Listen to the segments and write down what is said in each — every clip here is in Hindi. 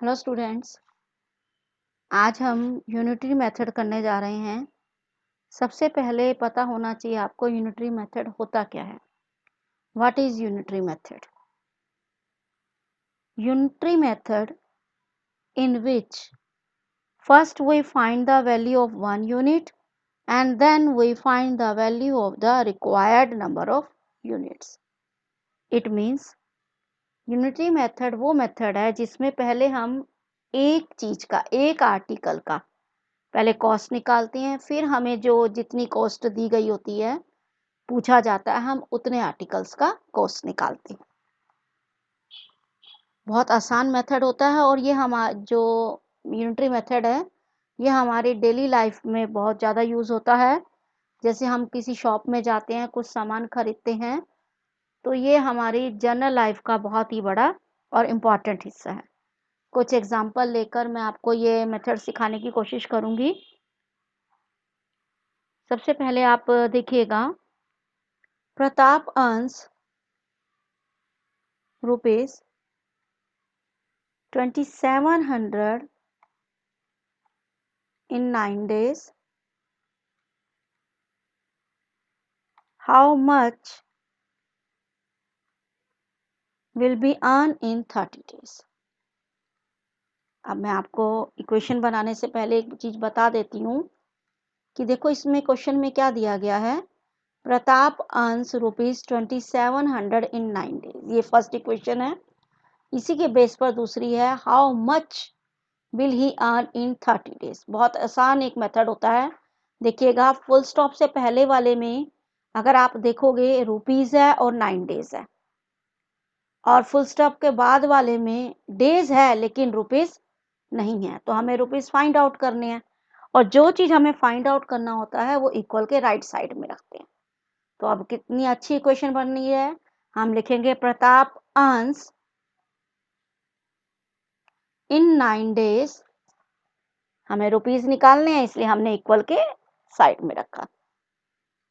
हेलो स्टूडेंट्स, आज हम यूनिटरी मेथड करने जा रहे हैं। सबसे पहले पता होना चाहिए आपको यूनिटरी मेथड होता क्या है। What is unitary method? Unitary method in which first we find the value of one unit and then we find the value of the required number of units. It means unitary method वो मेथड है जिसमें पहले हम एक चीज का, एक आर्टिकल का पहले कॉस्ट निकालते हैं, फिर हमें जो जितनी कॉस्ट दी गई होती है पूछा जाता है, हम उतने आर्टिकल्स का कॉस्ट निकालते हैं। बहुत आसान मेथड होता है और ये हमारा जो यूनिटरी मेथड है ये हमारी डेली लाइफ में बहुत ज़्यादा यूज़ होता है। जैसे हम किसी शॉप में जाते हैं, कुछ सामान खरीदते हैं, तो ये हमारी जनरल लाइफ का बहुत ही बड़ा और इम्पॉर्टेंट हिस्सा है। कुछ एग्जाम्पल लेकर मैं आपको ये मेथड सिखाने की कोशिश करूँगी। सबसे पहले आप देखिएगा, Pratap earns rupees 2700 in 9 days. How much will be earned in 30 days? अब मैं आपको इक्वेशन बनाने से पहले एक चीज बता देती हूँ कि देखो इसमें क्वेश्चन में क्या दिया गया है। Pratap earns rupees 2700 in 9 days, ये फर्स्ट इक्वेशन है। इसी के बेस पर दूसरी है, how much will he earn in 30 days. बहुत आसान एक मेथड होता है। देखिएगा, फुल स्टॉप से पहले वाले में अगर आप देखोगे रुपीज है और 9 डेज है, और फुल स्टॉप के बाद वाले में डेज है लेकिन रुपीज नहीं है, तो हमें रुपीज फाइंड आउट करने हैं। और जो चीज हमें फाइंड आउट करना होता है वो इक्वल के राइट साइड में रखते हैं। तो अब कितनी अच्छी इक्वेशन बन रही है। हम लिखेंगे प्रताप अर्न्स इन 9 डेज, हमें रुपीज निकालने हैं इसलिए हमने इक्वल के साइड में रखा,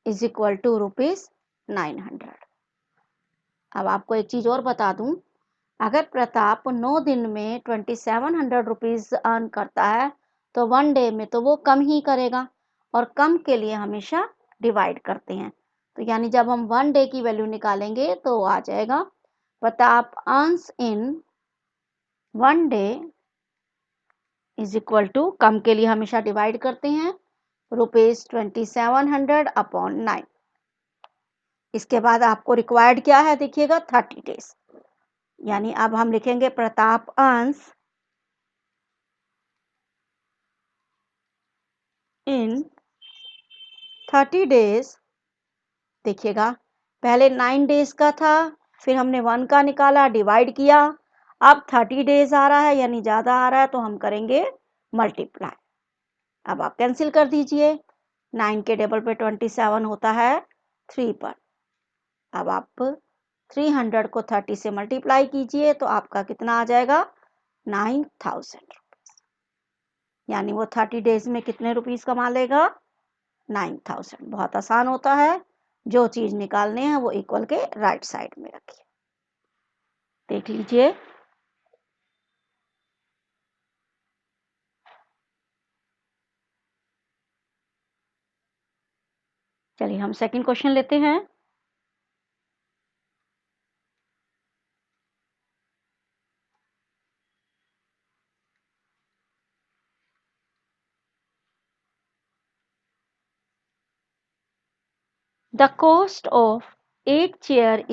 इज इक्वल टू रुपीज 900। अब आपको एक चीज और बता दूं, अगर प्रताप 9 दिन में 2700 रुपीज अर्न करता है तो 1 डे में तो वो कम ही करेगा, और कम के लिए हमेशा डिवाइड करते हैं। तो यानी जब हम 1 डे की वैल्यू निकालेंगे तो आ जाएगा, Pratap earns in 1 day is equal to, कम के लिए हमेशा डिवाइड करते हैं, रुपीज 2700 अपॉन 9। इसके बाद आपको रिक्वायर्ड क्या है देखिएगा, 30 डेज। यानी अब हम लिखेंगे प्रताप अर्न्स इन 30 डेज। देखिएगा, पहले 9 डेज का था, फिर हमने 1 का निकाला, डिवाइड किया, अब 30 डेज आ रहा है यानी ज़्यादा आ रहा है तो हम करेंगे मल्टीप्लाई। अब आप कैंसिल कर दीजिए, 9 के टेबल पे 27 होता है 3 पर। अब आप 300 को 30 से मल्टीप्लाई कीजिए तो आपका कितना आ जाएगा, 9000 रुपीज। यानी वो 30 डेज में कितने रुपीस कमा लेगा, 9000। बहुत आसान होता है, जो चीज निकालने हैं वो इक्वल के राइट साइड में रखिए। देख लीजिए, चलिए हम सेकंड क्वेश्चन लेते हैं। The cost of 8 chairs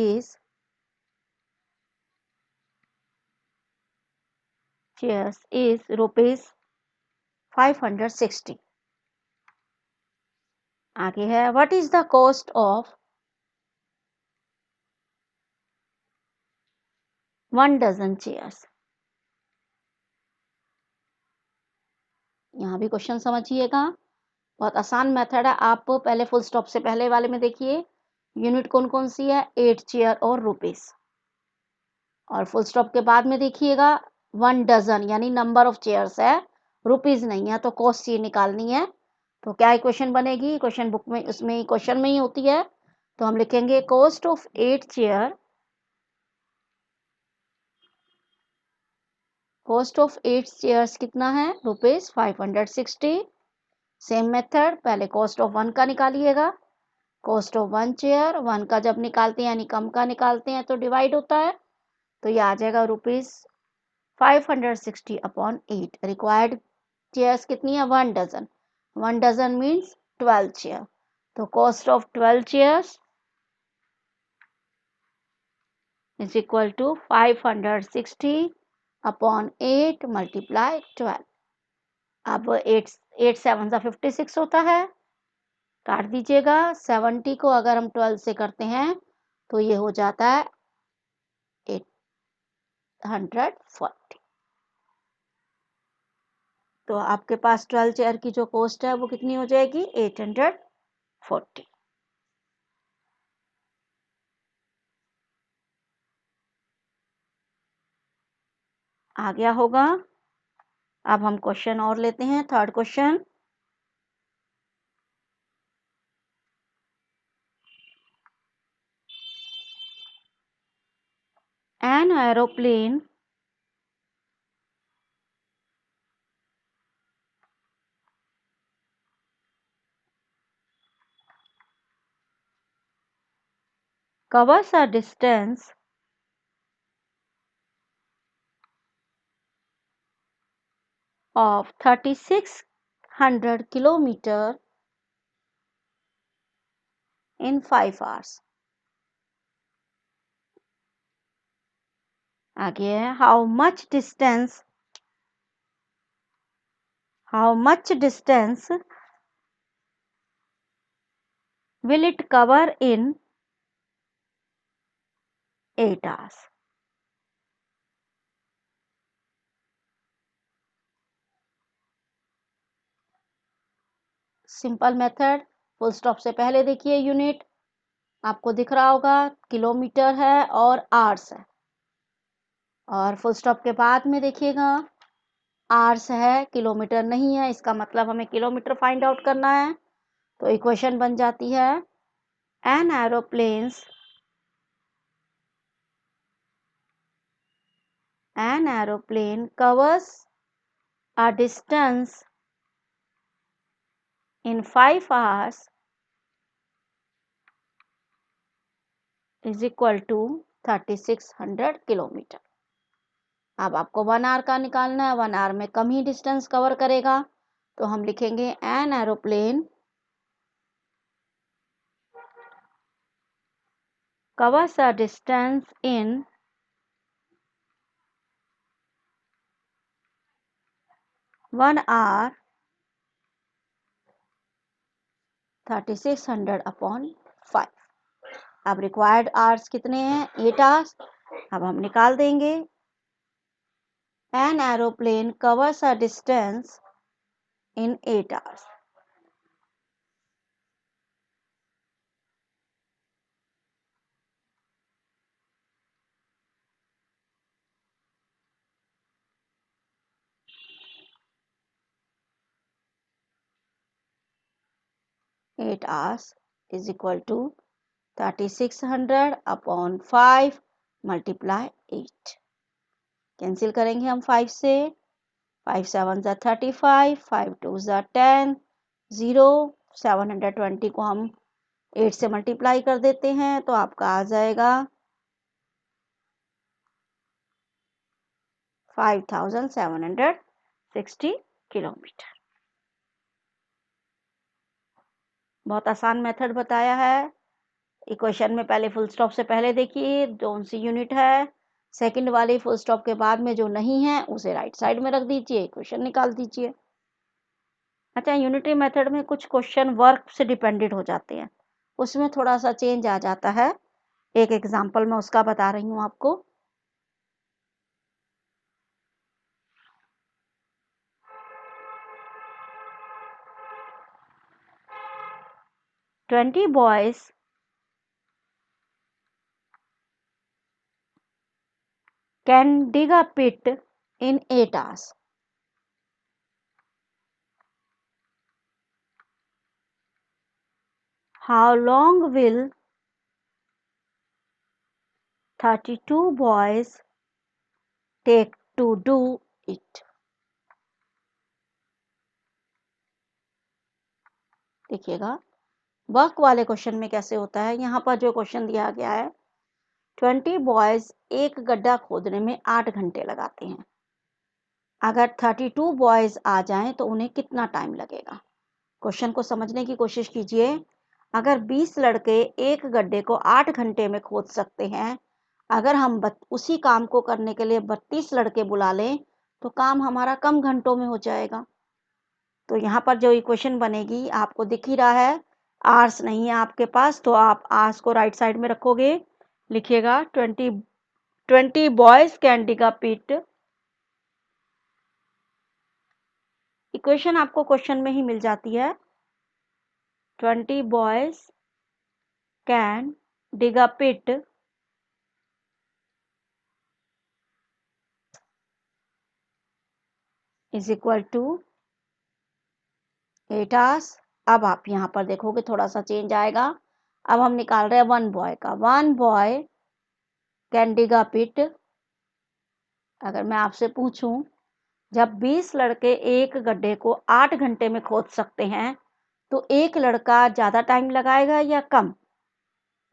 is rupees 560। आगे है, what is the cost of 1 dozen chairs। यहाँ भी क्वेश्चन समझिएगा, बहुत आसान मेथड है। आप पहले फुल स्टॉप से पहले वाले में देखिए, यूनिट कौन कौन सी है, 8 चेयर और रुपीस। और फुल स्टॉप के बाद में देखिएगा 1 डजन यानी नंबर ऑफ चेयर्स है, रुपीस नहीं है, तो कॉस्ट ही निकालनी है। तो क्या इक्वेशन बनेगी, क्वेश्चन बुक में, उसमें क्वेश्चन में ही होती है। तो हम लिखेंगे cost of 8 chair, cost of 8 chairs कितना है? ₹560। सेम मेथड, पहले कॉस्ट ऑफ 1 का निकालिएगा। कॉस्ट ऑफ 1 चेयर, 1 का जब निकालते हैं यानी कम का निकालते हैं तो डिवाइड होता है, तो ये आ जाएगा ₹560 अपॉन 8। रिक्वायर्ड चेयर्स कितनी है? 1 डजन। 1 dozen means 12 chair. तो cost of 12 chairs is equal to 560 upon 8 multiply 12। अब 8 7 सा 56 होता है, काट दीजिएगा। 70 को अगर हम 12 से करते हैं तो ये हो जाता है 840। तो आपके पास 12 चेयर की जो कॉस्ट है वो कितनी हो जाएगी? 840। आ गया होगा। अब हम क्वेश्चन और लेते हैं, third question. An aeroplane covers a distance of 3600 kilometer in 5 hours. आगे है, how much distance will it cover in 8 hours? Simple method, full stop से पहले देखिए यूनिट आपको दिख रहा होगा, किलोमीटर है और आवर्स है, और फुल स्टॉप के बाद में देखिएगा आवर्स है, किलोमीटर नहीं है, इसका मतलब हमें किलोमीटर फाइंड आउट करना है। तो इक्वेशन बन जाती है N aeroplane covers a distance in 5 hours is equal to 3600 kilometre. अब आपको 1 आवर का निकालना है, 1 आवर में कम ही डिस्टेंस कवर करेगा, तो हम लिखेंगे an aeroplane covers a distance in 1 hour 3600 upon 5। अब रिक्वायर्ड आवर्स कितने हैं? 8 आवर्स। अब हम निकाल देंगे an aeroplane covers a distance in 8 hours. Eight hours is equal to 3600 upon 5 multiply 8। Cancel करेंगे हम 5 से, 5 7 ज़ा 35, 5 2 ज़ा 10, 0, 720 को हम 8 से मल्टीप्लाई कर देते हैं तो आपका आ जाएगा 5760 किलोमीटर। बहुत आसान मेथड बताया है। इक्वेशन में पहले फुल स्टॉप से पहले देखिए कौन सी यूनिट है, सेकंड वाली फुल स्टॉप के बाद में जो नहीं है उसे राइट साइड में रख दीजिए, इक्वेशन निकाल दीजिए। अच्छा, यूनिटरी मेथड में कुछ क्वेश्चन वर्क से डिपेंडेंट हो जाते हैं, उसमें थोड़ा सा चेंज आ जाता है। एक एग्जांपल मैं उसका बता रही हूँ आपको। "20 boys can dig a pit in 8 hours. How long will 32 boys take to do it। देखिएगा वर्क वाले क्वेश्चन में कैसे होता है। यहाँ पर जो क्वेश्चन दिया गया है 20 बॉयज एक गड्ढा खोदने में 8 घंटे लगाते हैं। अगर 32 बॉयज आ जाएं तो उन्हें कितना टाइम लगेगा। क्वेश्चन को समझने की कोशिश कीजिए। अगर 20 लड़के एक गड्ढे को 8 घंटे में खोद सकते हैं, अगर हम उसी काम को करने के लिए 32 लड़के बुला लें तो काम हमारा कम घंटों में हो जाएगा। तो यहाँ पर जो इक्वेशन बनेगी आपको दिख ही रहा है, आर्स नहीं है आपके पास तो आप आर्स को राइट साइड में रखोगे, लिखिएगा 20 boys can dig a pit. Equation आपको क्वेश्चन में ही मिल जाती है। 20 boys can dig a pit is equal to 8 hours. अब आप यहाँ पर देखोगे थोड़ा सा चेंज आएगा। अब हम निकाल रहे हैं 1 बॉय का। 1 बॉय कैन डिग अ पिट। अगर मैं आपसे पूछूं जब 20 लड़के एक गड्ढे को 8 घंटे में खोद सकते हैं तो एक लड़का ज़्यादा टाइम लगाएगा या कम।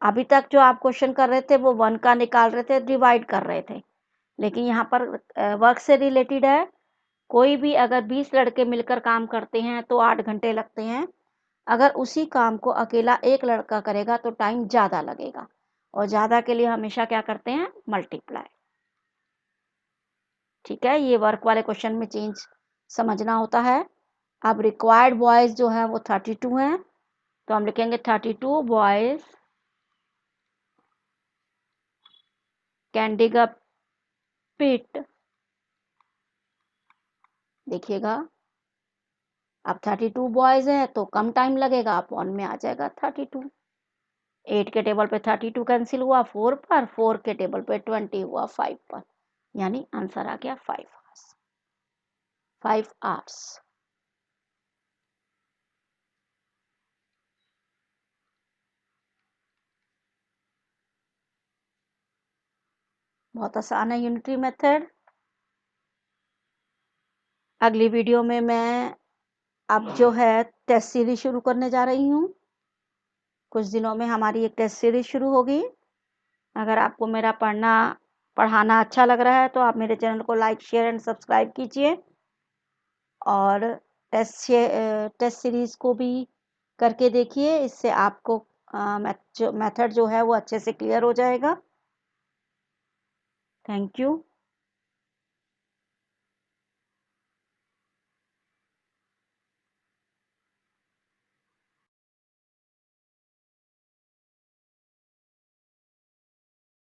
अभी तक जो आप क्वेश्चन कर रहे थे वो 1 का निकाल रहे थे, डिवाइड कर रहे थे, लेकिन यहाँ पर वर्क से रिलेटेड है। कोई भी अगर 20 लड़के मिलकर काम करते हैं तो 8 घंटे लगते हैं। अगर उसी काम को अकेला एक लड़का करेगा तो टाइम ज़्यादा लगेगा, और ज़्यादा के लिए हमेशा क्या करते हैं, मल्टीप्लाई। ठीक है, ये वर्क वाले क्वेश्चन में चेंज समझना होता है। अब रिक्वायर्ड बॉयज जो है वो 32 हैं, तो हम लिखेंगे 32 बॉयज कैन डिग अ पिट। देखिएगा अब 32 बॉयज हैं तो कम टाइम लगेगा, अपॉन में आ जाएगा 32। 8 के टेबल पे 32 कैंसिल हुआ 4 पर, 4 के टेबल पे 20 हुआ 5 पर, यानी आंसर आ गया 5 आवर्स। 5 आवर्स। बहुत आसान है यूनिटरी मेथड। अगली वीडियो में मैं अब जो है टेस्ट सीरीज शुरू करने जा रही हूँ। कुछ दिनों में हमारी एक टेस्ट सीरीज शुरू होगी। अगर आपको मेरा पढ़ाना अच्छा लग रहा है तो आप मेरे चैनल को लाइक, शेयर एंड सब्सक्राइब कीजिए, और टेस्ट सीरीज़ को भी करके देखिए। इससे आपको मेथड जो है वो अच्छे से क्लियर हो जाएगा। Thank you.